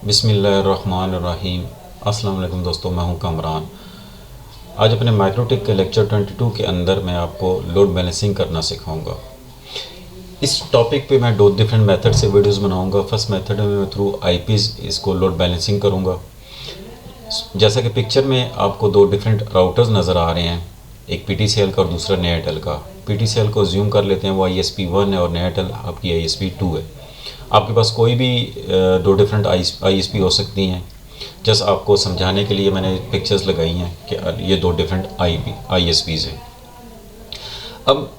बिस्मिल्लाहिर्रहमानिर्रहीम। अस्सलाम वालेकुम दोस्तों, मैं हूं कामरान। आज अपने माइक्रोटेक के लेक्चर 22 के अंदर मैं आपको लोड बैलेंसिंग करना सिखाऊंगा। इस टॉपिक पे मैं दो डिफरेंट मेथड से वीडियोस बनाऊंगा। फर्स्ट मेथड में मैं थ्रू आईपीज़ इसको लोड बैलेंसिंग करूंगा। जैसा कि पिक्चर में आपको दो डिफरेंट राउटर्स नज़र आ रहे हैं, एक पीटीसीएल का और दूसरा नेटल का। पीटीसीएल को ज्यूम कर लेते हैं, वो ISP1 है और नेटल आपकी ISP2 है। आपके पास कोई भी दो डिफरेंट ISP हो सकती हैं। जस्ट आपको समझाने के लिए मैंने पिक्चर्स लगाई हैं कि ये दो डिफरेंट ISPs हैं। अब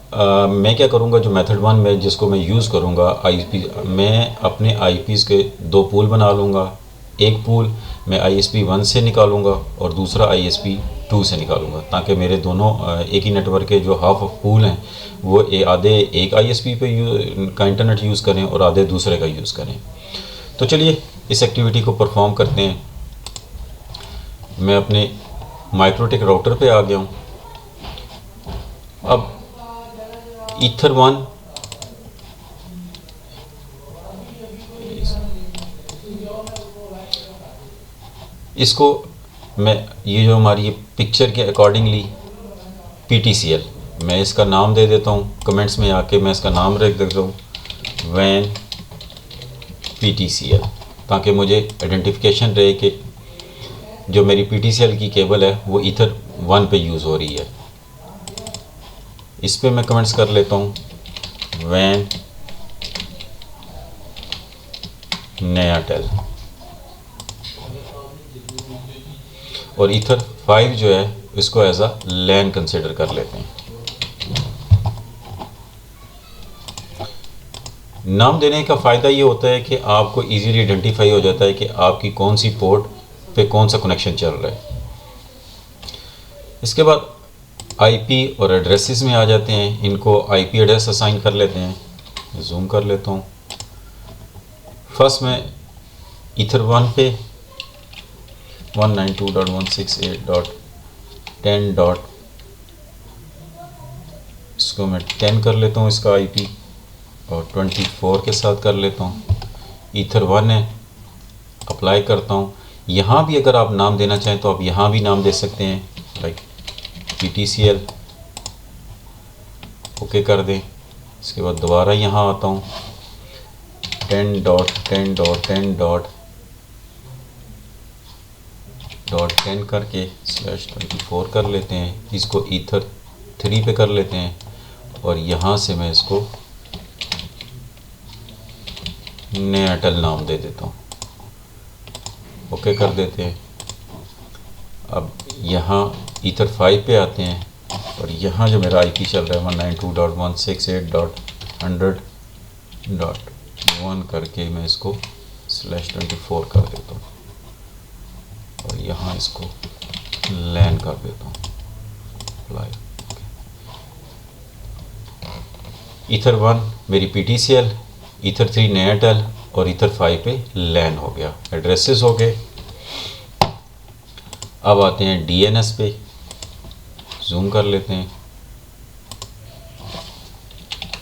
मैं क्या करूँगा, जो मेथड वन में जिसको मैं यूज़ करूँगा ISP, मैं अपने IPs के दो पूल बना लूँगा। एक पूल मैं ISP1 से निकालूंगा और दूसरा ISP2 से निकालूंगा, ताकि मेरे दोनों एक ही नेटवर्क के जो हाफ ऑफ पूल हैं वो आधे एक ISP पे का इंटरनेट यूज़ करें और आधे दूसरे का यूज़ करें। तो चलिए इस एक्टिविटी को परफॉर्म करते हैं। मैं अपने माइक्रोटेक राउटर पे आ गया हूँ। अब ईथर1 इसको मैं, ये जो हमारी पिक्चर के अकॉर्डिंगली PTCL, मैं इसका नाम दे देता हूँ। कमेंट्स में आके मैं इसका नाम रख देता हूँ वैन PTCL, ताकि मुझे आइडेंटिफिकेशन रहे कि जो मेरी PTCL की केबल है वो ईथर1 पे यूज़ हो रही है। इस पे मैं कमेंट्स कर लेता हूँ वैन नेटल, और ईथर5 जो है इसको एज अ लैन कंसिडर कर लेते हैं। नाम देने का फ़ायदा ये होता है कि आपको इजीली आइडेंटिफाई हो जाता है कि आपकी कौन सी पोर्ट पे कौन सा कनेक्शन चल रहा है। इसके बाद IP और एड्रेसेस में आ जाते हैं। इनको IP एड्रेस असाइन कर लेते हैं। जूम कर लेता हूँ। फर्स्ट में ईथर1 पे 192.168.10. इसको मैं 10 कर लेता हूँ इसका IP, और 24 के साथ कर लेता हूँ। ईथर1 है, अप्लाई करता हूँ। यहाँ भी अगर आप नाम देना चाहें तो आप यहाँ भी नाम दे सकते हैं, लाइक PTCL। ओके कर दें। इसके बाद दोबारा यहाँ आता हूँ 10.10.10.10 करके /24 कर लेते हैं। इसको ईथर3 पे कर लेते हैं और यहाँ से मैं इसको नेटल नाम दे देता हूँ। ओके कर देते हैं। अब यहाँ ईथर5 पे आते हैं और यहाँ जो मेरा IP चल रहा है 192.168.100.1 करके मैं इसको /24 कर देता हूँ और यहाँ इसको लैन कर देता हूँ। ईथर1 मेरी PTCL, ईथर3 नेटल और ईथर5 पे लैन हो गया। एड्रेसेस हो गए। अब आते हैं DNS पे। जूम कर लेते हैं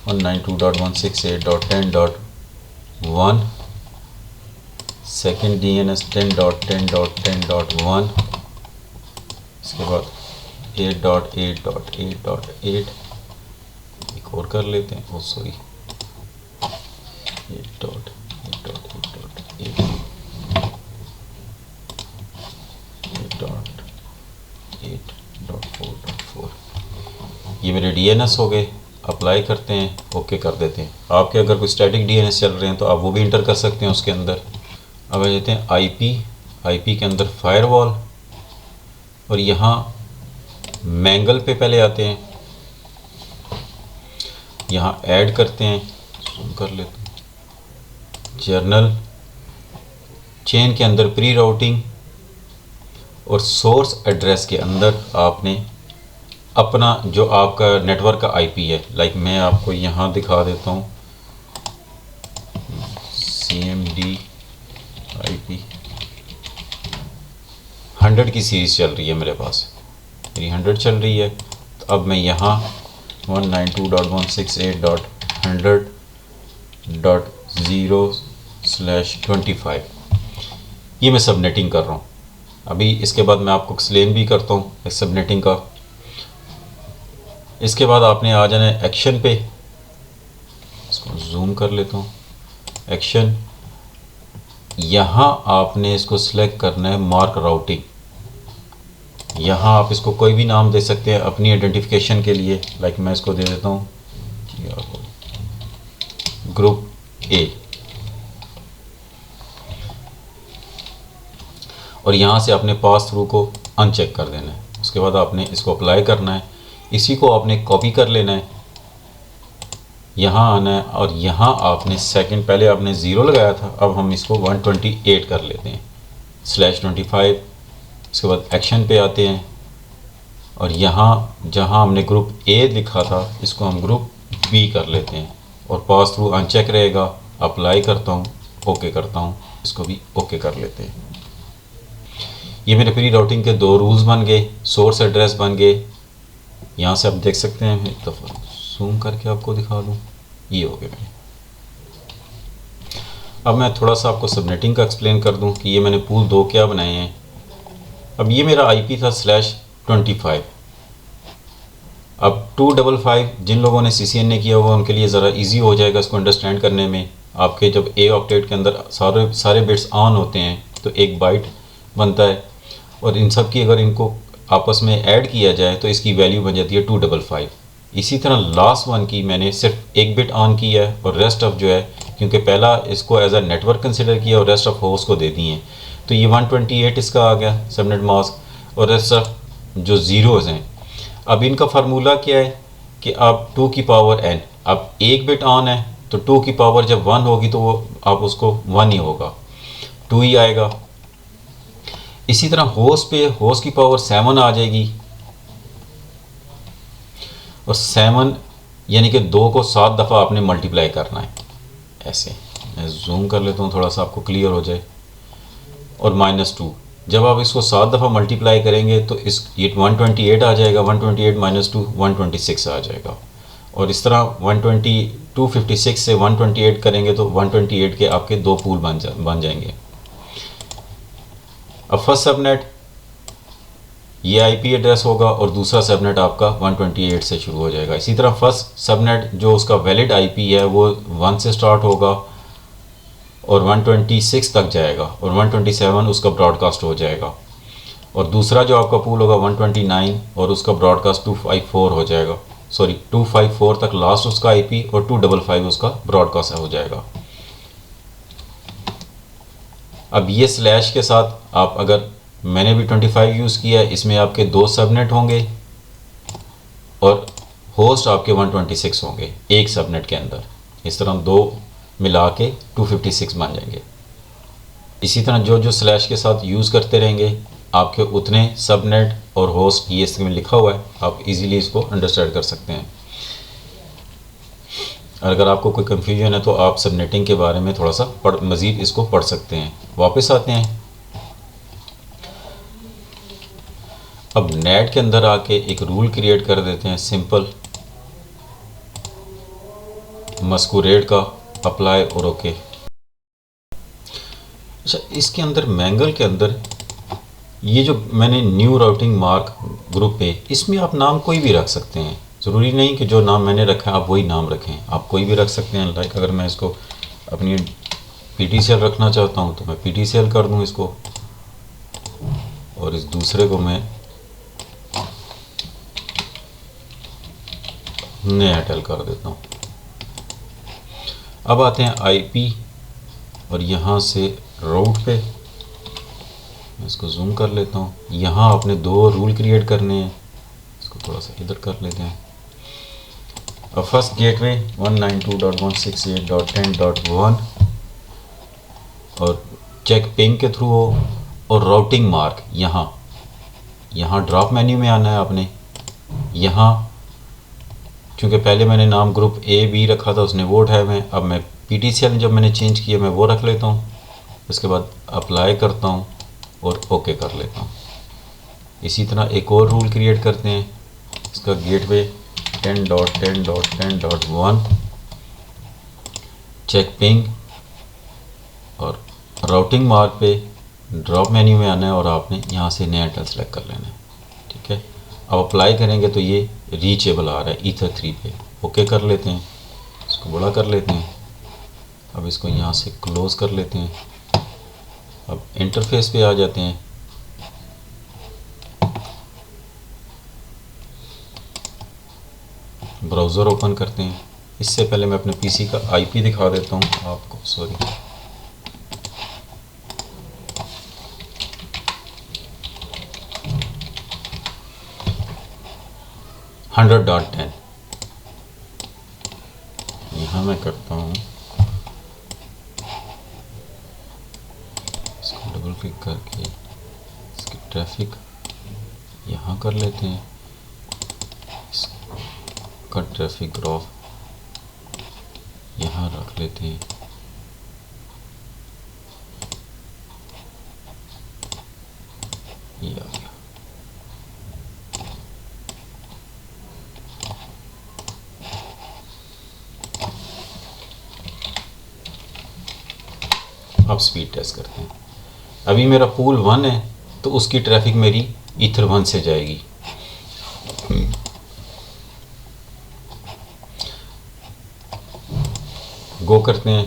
192.168.10.1, सेकेंड DNS 10.10.10.1, इसके बाद 8.8.8.8, एक और कर लेते हैं, ओ सॉरी 8.8.8.8.4.4। ये मेरे DNS हो गए। अप्लाई करते हैं, ओके कर देते हैं। आपके अगर कोई स्टैटिक DNS चल रहे हैं तो आप वो भी इंटर कर सकते हैं उसके अंदर। अब आ जाते हैं IP के अंदर फायरवॉल, और यहाँ मैंगल पे पहले आते हैं। यहाँ ऐड करते हैं, जूम कर लेते हैं, जर्नल चेन के अंदर प्री राउटिंग, और सोर्स एड्रेस के अंदर आपने अपना जो आपका नेटवर्क का IP है, लाइक मैं आपको यहाँ दिखा देता हूँ CMD IP 100 की सीरीज़ चल रही है मेरे पास, मेरी 100 चल रही है। तो अब मैं यहाँ 192.168.100.0/25 ये मैं सबनेटिंग कर रहा हूँ। अभी इसके बाद मैं आपको एक्सप्लेन भी करता हूँ इस सबनेटिंग का। इसके बाद आपने आ जाना है एक्शन पे, इसको जूम कर लेता हूँ, एक्शन। यहाँ आपने इसको सिलेक्ट करना है मार्क राउटिंग। यहाँ आप इसको कोई भी नाम दे सकते हैं अपनी आइडेंटिफिकेशन के लिए। लाइक मैं इसको दे देता हूँ ग्रुप ए, और यहाँ से आपने पास थ्रू को अनचेक कर देना है। उसके बाद आपने इसको अप्लाई करना है, इसी को आपने कॉपी कर लेना है, यहाँ आना है, और यहाँ आपने सेकंड, पहले आपने 0 लगाया था, अब हम इसको 128 कर लेते हैं, /25। उसके बाद एक्शन पे आते हैं, और यहाँ जहाँ हमने ग्रुप ए लिखा था इसको हम ग्रुप बी कर लेते हैं, और पास थ्रू अनचेक रहेगा। अप्लाई करता हूँ, ओके करता हूँ, इसको भी ओके कर लेते हैं। ये मेरे प्री राउटिंग के 2 रूल्स बन गए, सोर्स एड्रेस बन गए। यहाँ से आप देख सकते हैं, एक दफ़ा जूम करके आपको दिखा दूँ, ये हो गए मेरे। अब मैं थोड़ा सा आपको सबनेटिंग का एक्सप्लेन कर दूँ कि ये मैंने पूल 2 क्या बनाए हैं। अब ये मेरा आईपी था /25। अब 255 जिन लोगों ने CCNA किया हुआ उनके लिए ज़रा इजी हो जाएगा इसको अंडरस्टैंड करने में। आपके जब ए ऑक्टेट के अंदर सारे बिट्स ऑन होते हैं तो एक बाइट बनता है, और इन सब की अगर इनको आपस में ऐड किया जाए तो इसकी वैल्यू बन जाती है 255। इसी तरह लास्ट वन की मैंने सिर्फ एक बिट ऑन किया है, और रेस्ट ऑफ जो है, क्योंकि पहला इसको एज अ नेटवर्क कंसिडर किया और रेस्ट ऑफ होस्ट को दे दिए हैं, तो ये 128 इसका आ गया सबनेट मास्क, और रेस्ट ऑफ जो ज़ीरोज़ हैं। अब इनका फार्मूला क्या है कि अब 2 की पावर n, अब एक बिट ऑन है तो 2 की पावर जब 1 होगी तो वो आप उसको 1 ही होगा, 2 ही आएगा। इसी तरह होस्ट पे होस्ट की पावर 7 आ जाएगी, और 7 यानी कि 2 को 7 दफ़ा आपने मल्टीप्लाई करना है। ऐसे मैं जूम कर लेता हूँ थोड़ा सा आपको क्लियर हो जाए। और -2 जब आप इसको 7 दफ़ा मल्टीप्लाई करेंगे तो इस ये 128 आ जाएगा, 128 - 2 126 आ जाएगा। और इस तरह 256 से 128 करेंगे तो 128 के आपके 2 पूल बन जाएंगे। अब फर्स्ट सबनेट ये आईपी एड्रेस होगा, और दूसरा सबनेट आपका 128 से शुरू हो जाएगा। इसी तरह फर्स्ट सबनेट जो उसका वैलिड आईपी है वो 1 से स्टार्ट होगा और 126 तक जाएगा, और 127 उसका ब्रॉडकास्ट हो जाएगा। और दूसरा जो आपका पूल होगा 129, और उसका ब्रॉडकास्ट 254 हो जाएगा, सॉरी 254 तक लास्ट उसका आईपी, और 255 उसका ब्रॉडकास्ट हो जाएगा। अब ये स्लैश के साथ आप, अगर मैंने भी 25 यूज़ किया है, इसमें आपके 2 सबनेट होंगे और होस्ट आपके 126 होंगे एक सबनेट के अंदर। इस तरह 2 मिला के 256 बन जाएंगे। इसी तरह जो जो स्लैश के साथ यूज़ करते रहेंगे आपके उतने सबनेट और होस्ट, ये इसमें लिखा हुआ है, आप इजीली इसको अंडरस्टैंड कर सकते हैं। अगर आपको कोई कन्फ्यूजन है तो आप सबनेटिंग के बारे में थोड़ा सा मज़ीद इसको पढ़ सकते हैं। वापस आते हैं, अब नेट के अंदर आके एक रूल क्रिएट कर देते हैं सिंपल, मस्कुरेड का, अप्लाई और ओके। अच्छा, इसके अंदर मैंगल के अंदर ये जो मैंने न्यू राउटिंग मार्क ग्रुप पे, इसमें आप नाम कोई भी रख सकते हैं। ज़रूरी नहीं कि जो नाम मैंने रखा है आप वही नाम रखें, आप कोई भी रख सकते हैं। लाइक अगर मैं इसको अपनी PTCL रखना चाहता हूँ तो मैं PTCL कर दूँ इसको, और इस दूसरे को मैं एयरटेल कर देता हूँ। अब आते हैं IP, और यहाँ से राउट पे मैं इसको जूम कर लेता हूँ। यहाँ आपने 2 रूल क्रिएट करने हैं, इसको थोड़ा सा इधर कर लेते हैं। अब फर्स्ट गेटवे 192.168.10.1 और चेक पिंग के थ्रू हो, और राउटिंग मार्क यहाँ ड्रॉप मेन्यू में आना है आपने। यहाँ क्योंकि पहले मैंने नाम ग्रुप A B रखा था, उसने वो उठाया मैं, अब मैं PTCL जब मैंने चेंज किया मैं वो रख लेता हूँ। उसके बाद अप्लाई करता हूँ और ओके कर लेता हूँ। इसी तरह एक और रूल क्रिएट करते हैं, इसका गेटवे 10.10.10.1 चेक पिंग, और राउटिंग मार्क पे ड्रॉप मेन्यू में आना है और आपने यहाँ से नया एयरटेल सेलेक्ट कर लेना है। ठीक है, अब अप्लाई करेंगे तो ये रीचेबल आ रहा है ईथर 3 पे। ओके कर लेते हैं, इसको बड़ा कर लेते हैं। अब इसको यहाँ से क्लोज़ कर लेते हैं। अब इंटरफेस पे आ जाते हैं। ब्राउज़र ओपन करते हैं। इससे पहले मैं अपने पीसी का आईपी दिखा देता हूँ आपको, सॉरी। $100.10 यहाँ मैं करता हूँ, इसको डबल क्लिक करके इसकी ट्रैफिक यहाँ कर लेते हैं। इसका ट्रैफिक ग्राफ यहाँ रख लेते हैं। ये आ गया। अब स्पीड टेस्ट करते हैं। अभी मेरा पूल 1 है तो उसकी ट्रैफिक मेरी ईथर 1 से जाएगी। गो करते हैं।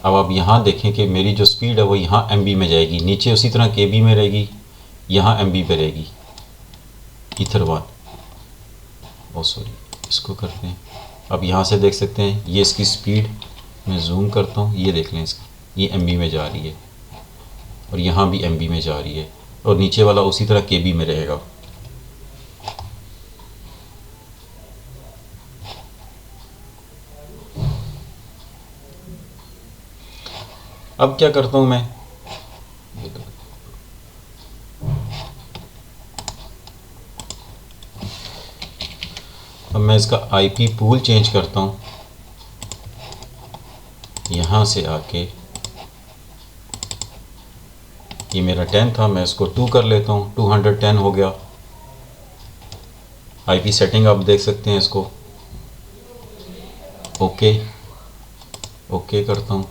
अब आप यहाँ देखें कि मेरी जो स्पीड है वो यहाँ एमबी में जाएगी, नीचे उसी तरह केबी में रहेगी, यहाँ एमबी पे रहेगी ईथर 1। ओ सॉरी, इसको करते हैं। अब यहाँ से देख सकते हैं ये इसकी स्पीड, मैं जूम करता हूँ, ये देख लें इसकी, ये एमबी में जा रही है और यहाँ भी एमबी में जा रही है और नीचे वाला उसी तरह केबी में रहेगा। अब क्या करता हूँ मैं, अब मैं इसका आईपी पूल चेंज करता हूँ। यहाँ से आके ये मेरा 10 था, मैं इसको 2 कर लेता हूँ, 210 हो गया। आईपी सेटिंग आप देख सकते हैं इसको। ओके ओके करता हूँ।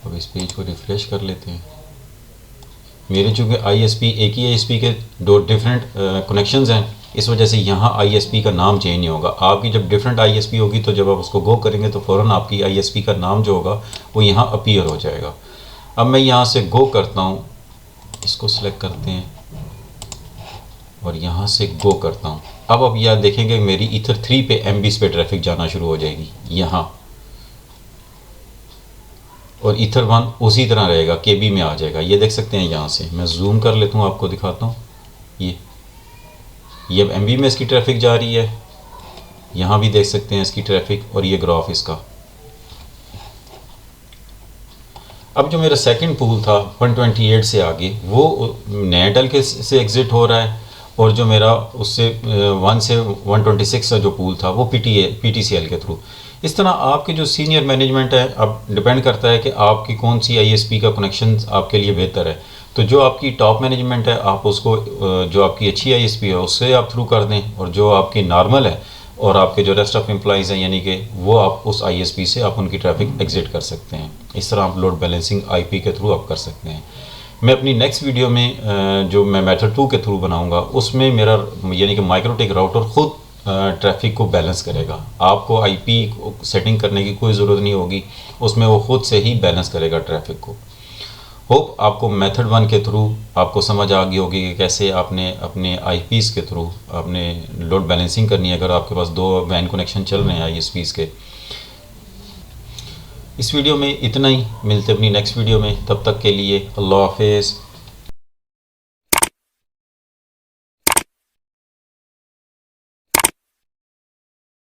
अब इस पेज को रिफ्रेश कर लेते हैं। मेरे चूँकि आईएसपी एक ही आईएसपी के 2 डिफरेंट कनेक्शंस हैं, इस वजह से यहाँ आईएसपी का नाम चेंज नहीं होगा। आपकी जब डिफरेंट आईएसपी होगी तो जब आप उसको गो करेंगे तो फ़ौरन आपकी आईएसपी का नाम जो होगा वो यहाँ अपीयर हो जाएगा। अब मैं यहाँ से गो करता हूँ, इसको सिलेक्ट करते हैं और यहाँ से गो करता हूँ। अब आप यहाँ देखेंगे मेरी ईथर 3 पे एमबीज़ पे ट्रैफिक जाना शुरू हो जाएगी यहाँ, और ईथर 1 उसी तरह रहेगा, केबी में आ जाएगा। ये देख सकते हैं। यहाँ से मैं जूम कर लेता हूँ, आपको दिखाता हूँ। ये अब एमबी में इसकी ट्रैफिक जा रही है, यहाँ भी देख सकते हैं इसकी ट्रैफिक और ये ग्राफ इसका। अब जो मेरा सेकंड पूल था 128 से आगे वो एयरटेल के से एग्ज़िट हो रहा है, और जो मेरा उससे 1 से 126 का जो पूल था वो पीटीसीएल के थ्रू। इस तरह आपके जो सीनियर मैनेजमेंट है, अब डिपेंड करता है कि आपकी कौन सी आईएसपी का कनेक्शन आपके लिए बेहतर है। तो जो आपकी टॉप मैनेजमेंट है आप उसको, जो आपकी अच्छी आईएसपी है उससे आप थ्रू कर दें, और जो आपकी नॉर्मल है और आपके जो रेस्ट ऑफ एम्प्लॉइज़ हैं यानी कि वो आप उस आईएसपी से आप उनकी ट्रैफिक एग्जिट कर सकते हैं। इस तरह आप लोड बैलेंसिंग आईपी के थ्रू आप कर सकते हैं। मैं अपनी नेक्स्ट वीडियो में जो मैं मेथड 2 के थ्रू बनाऊंगा उसमें मेरा यानी कि माइक्रोटिक राउटर खुद ट्रैफिक को बैलेंस करेगा। आपको आईपी सेटिंग करने की कोई ज़रूरत नहीं होगी, उसमें वो खुद से ही बैलेंस करेगा ट्रैफिक को। होप आपको मेथड 1 के थ्रू आपको समझ आ गई होगी कि कैसे आपने अपने आईपीज़ के थ्रू आपने लोड बैलेंसिंग करनी है अगर आपके पास 2 वैन कनेक्शन चल रहे हैं आईएसपीज़ के। इस वीडियो में इतना ही, मिलते अपनी नेक्स्ट वीडियो में, तब तक के लिए अल्लाह हाफिज़।